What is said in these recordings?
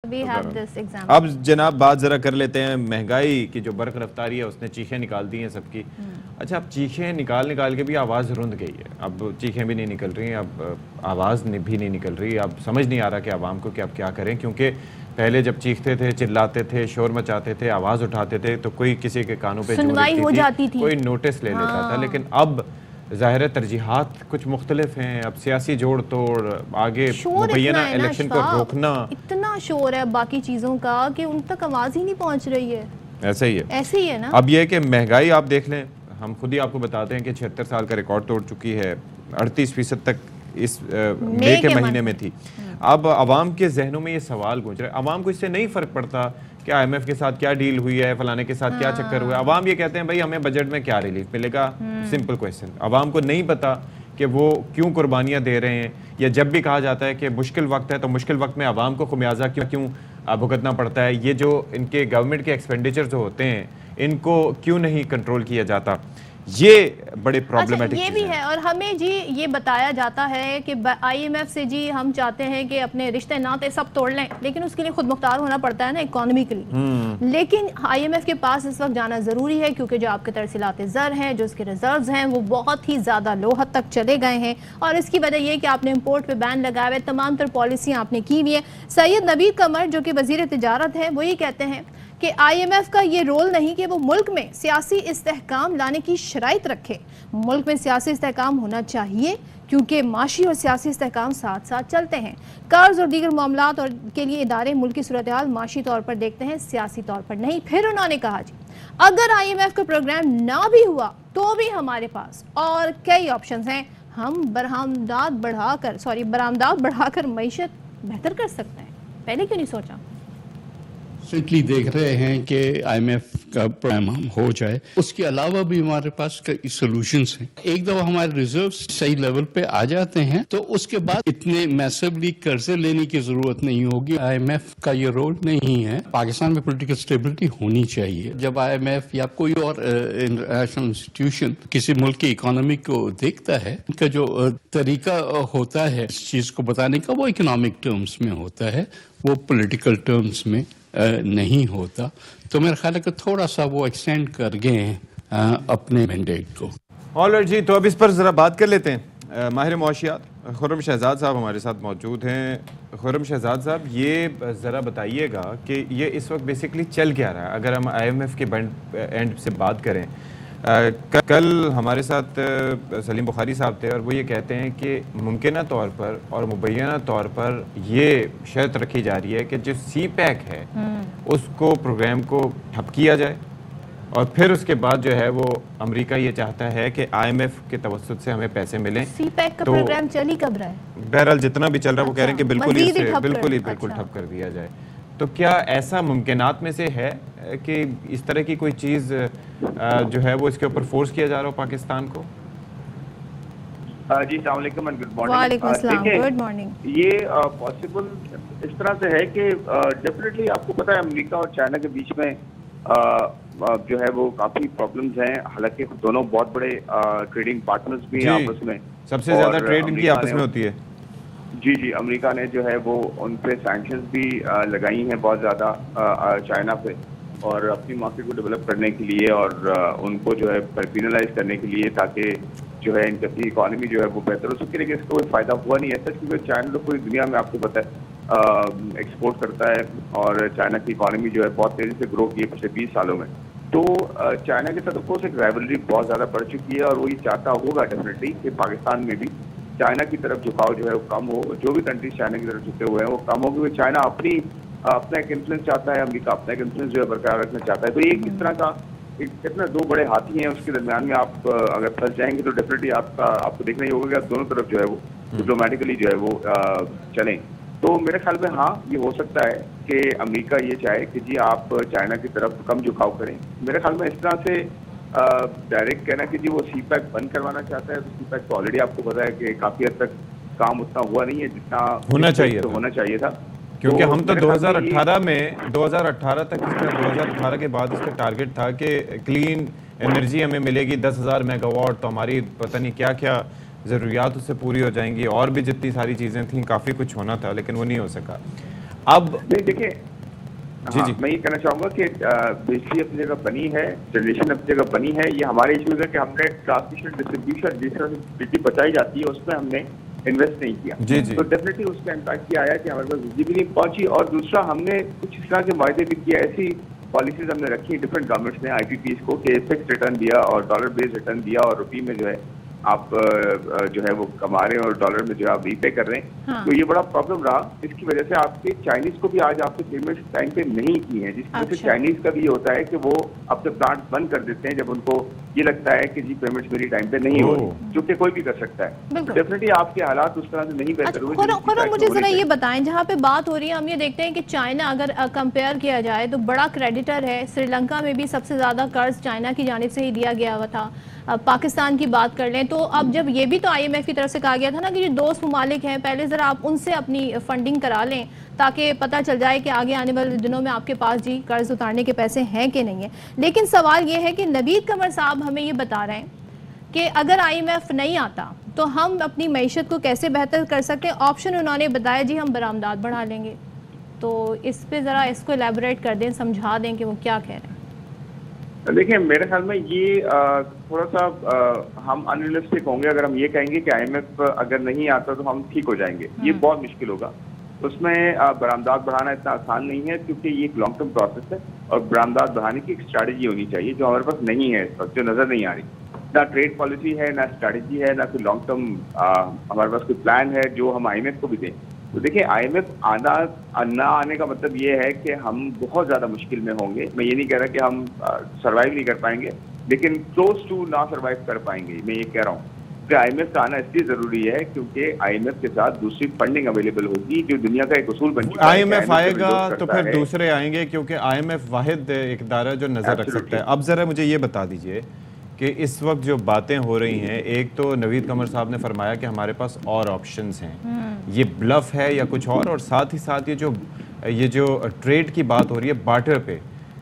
अब जनाब बात ज़रा कर लेते हैं महंगाई की जो बरक रफ्तारी है उसने चीखें निकाल दी हैं सबकी। अच्छा, अब चीखें निकाल निकाल के भी आवाज़ रुंध गई है, अब चीखें भी नहीं निकल रही, अब आवाज़ भी नहीं निकल रही। अब समझ नहीं आ रहा कि आवाम को कि अब क्या करें, क्योंकि पहले जब चीखते थे, चिल्लाते थे, शोर मचाते थे, आवाज़ उठाते थे तो कोई किसी के कानों पे सुनवाई हो जाती थी, कोई नोटिस ले लेता था। लेकिन अब ज़ाहिर है तरजीहात कुछ मुख्तलिफ हैं। अब सियासी जोड़ तोड़, आगे मुबैना इलेक्शन को रोकना, इतना शोर है बाकी चीज़ों का कि उन तक आवाज़ ही नहीं पहुंच रही है। ऐसा ही है, ऐसे ही है ना। अब यह कि महंगाई आप देख लें, हम खुद ही आपको बताते हैं कि 76 साल का रिकॉर्ड तोड़ चुकी है, 38% तक इस मई के महीने में थी। अब आवाम के जहनों में ये सवाल गूंज रहा है, आवाम को इससे नहीं फ़र्क पड़ता कि IMF के साथ क्या डील हुई है, फलाने के साथ क्या चक्कर हुआ है। आवाम ये कहते हैं भाई हमें बजट में क्या रिलीफ मिलेगा। Simple question. आवाम को नहीं पता कि वो क्यों कुर्बानियाँ दे रहे हैं, या जब भी कहा जाता है कि मुश्किल वक्त है तो मुश्किल वक्त में आवाम को खुमियाजा क्यों भुगतना पड़ता है। ये जो इनके गवर्नमेंट के एक्सपेंडिचर जो होते हैं इनको क्यों नहीं कंट्रोल किया जाता, ये बड़े प्रॉब्लमेटिक ये भी है। और हमें जी ये बताया जाता है कि IMF से जी हम चाहते हैं कि अपने रिश्ते नाते सब तोड़ लें, लेकिन उसके लिए खुद मुख्तार होना पड़ता है ना इकोनॉमिकली। लेकिन IMF के पास इस वक्त जाना ज़रूरी है, क्योंकि जो आपके तरसीलात ज़र हैं, जो उसके रिजर्व्स हैं, वो बहुत ही ज़्यादा लो हद तक चले गए हैं। और इसकी वजह यह कि आपने इम्पोर्ट पर बैन लगाया हुआ, तमाम तर पॉलिसियाँ आपने की हुई है। सैयद नबीर कमर जो कि वज़ीर तिजारत हैं, वो ये कहते हैं कि IMF का ये रोल नहीं कि वो मुल्क में सियासी इस्तेहकाम लाने की शराइत रखे। मुल्क में सियासी इस्तेहकाम होना चाहिए, क्योंकि माशी और सियासी इस्तेहकाम साथ साथ चलते हैं। कर्ज और दीगर मामलात और के लिए इदारे मुल्क की सूरत हाल माशी तौर पर देखते हैं, सियासी तौर पर नहीं। फिर उन्होंने कहा जी अगर IMF का प्रोग्राम ना भी हुआ तो भी हमारे पास और कई ऑप्शन हैं। हम बरामदात बढ़ाकर मईशत बेहतर कर सकते हैं। पहले क्यों नहीं सोचा? सिंपली देख रहे हैं कि IMF का प्रोग्राम हो जाए, उसके अलावा भी हमारे पास कई सॉल्यूशंस हैं। एक दफा हमारे रिजर्व सही लेवल पे आ जाते हैं तो उसके बाद इतने मैसिवली कर्जे लेने की जरूरत नहीं होगी। IMF का ये रोल नहीं है। पाकिस्तान में पॉलिटिकल स्टेबिलिटी होनी चाहिए। जब IMF या कोई और इंटरनेशनल इंस्टीट्यूशन किसी मुल्क की इकोनॉमी को देखता है, उनका जो तरीका होता है इस चीज को बताने का, वो इकोनॉमिक टर्म्स में होता है, वो पॉलिटिकल टर्म्स में नहीं होता। तो मेरा ख्याल है कि थोड़ा सा वो एक्सटेंड कर गए हैं अपने मैंडेट को। ऑलराइट जी, तो अब इस पर ज़रा बात कर लेते हैं। माहिर मुआशियात खुर्रम शहजाद साहब हमारे साथ मौजूद हैं। खुर्रम शहजाद साहब, ये ज़रा बताइएगा कि ये इस वक्त बेसिकली चल क्या रहा है। अगर हम IMF के एंड से बात करें, कल हमारे साथ सलीम बुखारी साहब थे और वो ये कहते हैं कि मुमकिना तौर पर और मुबैना तौर पर ये शर्त रखी जा रही है कि जो CPEC है उसको प्रोग्राम को ठप किया जाए, और फिर उसके बाद जो है वो अमेरिका ये चाहता है कि IMF के तवस्सुत से हमें पैसे मिलें। CPEC का प्रोग्राम चल ही कब रहा है? बहरहाल जितना भी चल रहा है वो कह रहे हैं कि बिल्कुल ठप कर दिया जाए। तो क्या ऐसा मुमकिनात में से है कि इस तरह की कोई चीज़ जो है वो इसके ऊपर फोर्स किया जा रहा हो पाकिस्तान को? जी अस्सलाम वालेकुम एंड गुड मॉर्निंग। वालेकुम अस्सलाम, गुड मॉर्निंग। ये पॉसिबल इस तरह से है कि डेफिनेटली आपको पता है अमेरिका और चाइना के बीच में जो है वो काफ़ी प्रॉब्लम्स हैं। हालांकि दोनों बहुत बड़े ट्रेडिंग पार्टनर्स भी हैं आपस में। सबसे ज़्यादा ट्रेड इनकी आपस में होती है। जी, अमेरिका ने जो है वो उन पे सैंक्शंस भी लगाई हैं बहुत ज़्यादा चाइना पे, और अपनी मार्केट को डेवलप करने के लिए और उनको जो है पेनलाइज करने के लिए, ताकि जो है इनकी इकॉनमी जो है वो बेहतर हो सके। लेकिन इसका कोई फ़ायदा हुआ नहीं है सच, क्योंकि चाइना तो पूरी दुनिया में आपको पता है एक्सपोर्ट करता है, और चाइना की इकॉनमी जो है बहुत तेज़ी से ग्रो की है पिछले 20 सालों में। तो चाइना के साथ ऑफकोर्स एक राइवलरी बहुत ज़्यादा बढ़ चुकी है, और वो ये चाहता होगा डेफिनेटली कि पाकिस्तान में भी चाइना की तरफ झुकाव जो है वो कम हो। जो भी कंट्रीज चाइना की तरफ झुके हुए हैं वो कम हो, क्योंकि चाइना अपना एक इन्फ्लुएंस चाहता है, अमेरिका अपना एक इन्फ्लुएंस जो है बरकरार रखना चाहता है। तो ये किस तरह का कितना दो बड़े हाथी हैं, उसके दरमियान में आप अगर फंस जाएंगे तो डेफिनेटली आपको देखना ही होगा कि आप दोनों तरफ जो है वो डिप्लोमेटिकली जो है वो चलें। तो मेरे ख्याल में हाँ, ये हो सकता है कि अमेरिका ये चाहे कि जी आप चाइना की तरफ कम झुकाव करें। मेरे ख्याल में इस तरह से डायरेक्ट कहना कि जी वो CPEC बंद करवाना चाहता है, तो CPEC तो ऑलरेडी आपको पता है कि काफ़ी हद तक काम उतना हुआ नहीं है जितना होना चाहिए था। क्योंकि हम तो 2018 में 2018 तक 2018 के बाद इसका टारगेट था कि क्लीन एनर्जी हमें मिलेगी 10,000 मेगावाट, तो हमारी पता नहीं क्या क्या ज़रूरियात उससे पूरी हो जाएंगी, और भी जितनी सारी चीज़ें थी, काफ़ी कुछ होना था, लेकिन वो नहीं हो सका। अब नहीं देखिए, जी जी मैं ये कहना चाहूंगा कि बिजली अपनी जगह बनी है, जनरेशन अपनी जगह बनी है। ये हमारे इश्यूज है कि हमने ट्रांसमिशन डिस्ट्रीब्यूशन जिस तरह से बिजली बचाई जाती है उसमें हमने इन्वेस्ट नहीं किया। जी जी तो डेफिनेटली उसका इम्पैक्ट ये आया कि हमारे पास बिजली भी नहीं पहुंची, और दूसरा हमने कुछ इस तरह के वायदे भी किए, ऐसी पॉलिसीज हमने रखी डिफरेंट गवर्नमेंट्स ने IPPs को, कि फिक्स रिटर्न दिया और डॉलर बेस्ड रिटर्न दिया, और रुपये में जो है आप जो है वो कमा रहे हैं और डॉलर में जो है आप रीपे कर रहे हैं। हाँ। तो ये बड़ा प्रॉब्लम रहा, इसकी वजह से आपके चाइनीज को भी आज आपके पेमेंट्स टाइम पे नहीं की हैं, जिसकी वजह से अच्छा। चाइनीज का भी ये होता है कि वो अपने प्लांट बंद कर देते हैं जब उनको ये लगता है कि जी पेमेंट्स मेरी टाइम पे नहीं हो रही, जो कि कोई भी कर सकता है। बिल्कुल। डेफिनेटली आपके हालात उस तरह से नहीं बेहतर हुए। खुरम मुझे जरा ये बताएं, जहाँ पे बात हो रही है हम ये देखते हैं कि चाइना अगर कंपेयर किया जाए तो बड़ा क्रेडिटर है। श्रीलंका में भी सबसे ज़्यादा कर्ज चाइना की जानिब से ही दिया गया हुआ था। अब पाकिस्तान की बात कर लें तो अब जब ये भी तो IMF की तरफ से कहा गया था ना कि जो दोस्त ममालिक हैं पहले ज़रा आप उनसे अपनी फंडिंग करा लें ताकि पता चल जाए कि आगे आने वाले दिनों में आपके पास जी कर्ज उतारने के पैसे हैं कि नहीं है। लेकिन सवाल ये है कि नवीद कमर साहब हमें ये बता रहे हैं कि अगर IMF नहीं आता तो हम अपनी मईशत को कैसे बेहतर कर सकते हैं। ऑप्शन उन्होंने बताया जी हम बरामदात बढ़ा लेंगे, तो इस पे ज़रा इसको एलैबोरेट कर दें, समझा दें कि वो क्या कह रहे हैं। देखिए मेरे ख्याल में ये थोड़ा सा हम अनरियलिस्टिक होंगे अगर हम ये कहेंगे कि IMF अगर नहीं आता तो हम ठीक हो जाएंगे। ये बहुत मुश्किल होगा। उसमें बरामदात बढ़ाना इतना आसान नहीं है, क्योंकि ये एक लॉन्ग टर्म प्रोसेस है और बरामदात बढ़ाने की एक स्ट्रैटेजी होनी चाहिए जो हमारे पास नहीं है इस वक्त, जो नजर नहीं आ रही। ना ट्रेड पॉलिसी है, ना स्ट्रैटेजी है, ना कोई लॉन्ग टर्म हमारे पास कोई प्लान है जो हम IMF को भी दें। तो देखिए IMF ना आने का मतलब ये है कि हम बहुत ज़्यादा मुश्किल में होंगे। मैं ये नहीं कह रहा कि हम सर्वाइव नहीं कर पाएंगे, लेकिन क्लोज टू ना सर्वाइव कर पाएंगे, मैं ये कह रहा हूँ। कि IMF का आना इसलिए ज़रूरी है क्योंकि IMF के साथ दूसरी फंडिंग अवेलेबल होगी, जो दुनिया का एक उसूल बन चुका है। IMF आएगा तो फिर दूसरे आएंगे, क्योंकि IMF वाहिद एक इदारा जो नज़र रख सकता है। अब ज़रा मुझे ये बता दीजिए कि इस वक्त जो बातें हो रही हैं, एक तो नवीद कमर साहब ने फरमाया कि हमारे पास और ऑप्शंस हैं, ये ब्लफ है या कुछ और साथ ही साथ ये जो ट्रेड की बात हो रही है बार्टर पे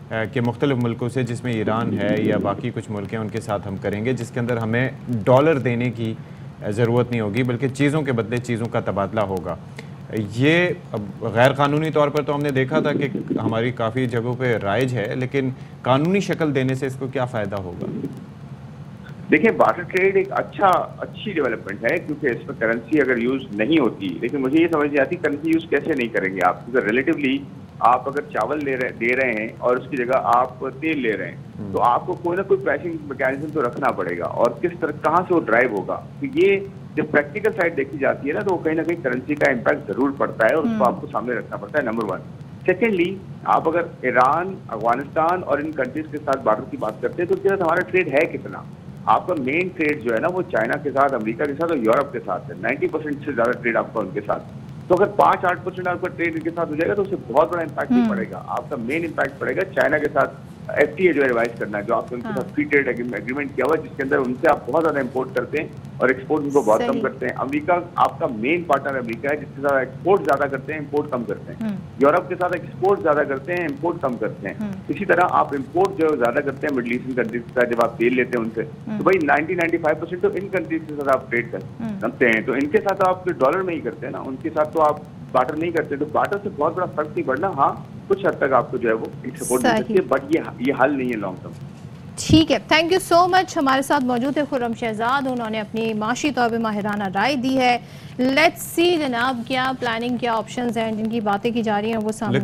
कि मुख्तलिफ मुल्कों से, जिसमें ईरान है या बाकी कुछ मुल्क हैं, उनके साथ हम करेंगे, जिसके अंदर हमें डॉलर देने की ज़रूरत नहीं होगी बल्कि चीज़ों के बदले चीज़ों का तबादला होगा। ये गैर कानूनी तौर पर तो हमने देखा था कि हमारी काफ़ी जगहों पे राइज है, लेकिन कानूनी शक्ल देने से इसको क्या फ़ायदा होगा? देखिए बार्टर ट्रेड एक अच्छी डेवलपमेंट है, क्योंकि इसमें करेंसी अगर यूज नहीं होती, लेकिन मुझे ये समझ नहीं आती करेंसी यूज कैसे नहीं करेंगे आप, क्योंकि रिलेटिवली आप अगर चावल दे रहे हैं और उसकी जगह आप तेल ले रहे हैं, तो आपको कोई ना कोई प्राइसिंग मैकेनिज्म तो रखना पड़ेगा, और किस तरह कहाँ से वो ड्राइव होगा। तो ये जब प्रैक्टिकल साइड देखी जाती है ना, तो कहीं ना कहीं करेंसी का इम्पैक्ट जरूर पड़ता है और उसको आपको सामने रखना पड़ता है, नंबर 1। सेकेंडली, आप अगर ईरान, अफगानिस्तान और इन कंट्रीज के साथ बार्टर की बात करते हैं तो उसके साथ हमारा ट्रेड है कितना? आपका मेन ट्रेड जो है ना वो चाइना के साथ, अमेरिका के साथ और यूरोप के साथ है। 90% से ज्यादा ट्रेड आपका उनके साथ। तो अगर 5-8% आपका ट्रेड इनके साथ हो जाएगा तो उससे बहुत बड़ा इम्पैक्ट नहीं पड़ेगा। आपका मेन इम्पैक्ट पड़ेगा चाइना के साथ FTA जो रिवाइज करना है, जो आपने उनके साथ फ्री ट्रेड एग्रीमेंट किया हुआ है, जिसके अंदर उनसे आप बहुत ज्यादा इंपोर्ट करते हैं और एक्सपोर्ट उनको बहुत कम करते हैं। अमेरिका आपका मेन पार्टनर अमेरिका है, जिसके साथ एक्सपोर्ट ज्यादा करते हैं, इंपोर्ट कम करते हैं। यूरोप के साथ एक्सपोर्ट ज्यादा करते हैं, इंपोर्ट कम करते हैं। इसी तरह आप इंपोर्ट जो ज्यादा करते हैं मिडिल ईस्टर्न कंट्रीज के साथ, जब आप तेल लेते हैं उनसे, तो भाई 90-95% तो इन कंट्रीज के साथ आप ट्रेड करते हैं, तो इनके साथ आप डॉलर में ही करते हैं ना, उनके साथ तो आप बार्टर नहीं करते। तो बार्टर से बहुत बड़ा फर्क नहीं पड़ना। हाँ, कुछ हद तक आपको जो है वो एक सपोर्ट मिल सकती है, बट ये हल नहीं है लॉन्ग टर्म। ठीक है, थैंक यू सो मच। हमारे साथ मौजूद है खुर्रम शहजाद, उन्होंने अपनी माशी तौर पर माहिराना राय दी है। लेट्स सी जनाब क्या प्लानिंग, क्या ऑप्शंस हैं जिनकी बातें की जा रही हैं वो सामने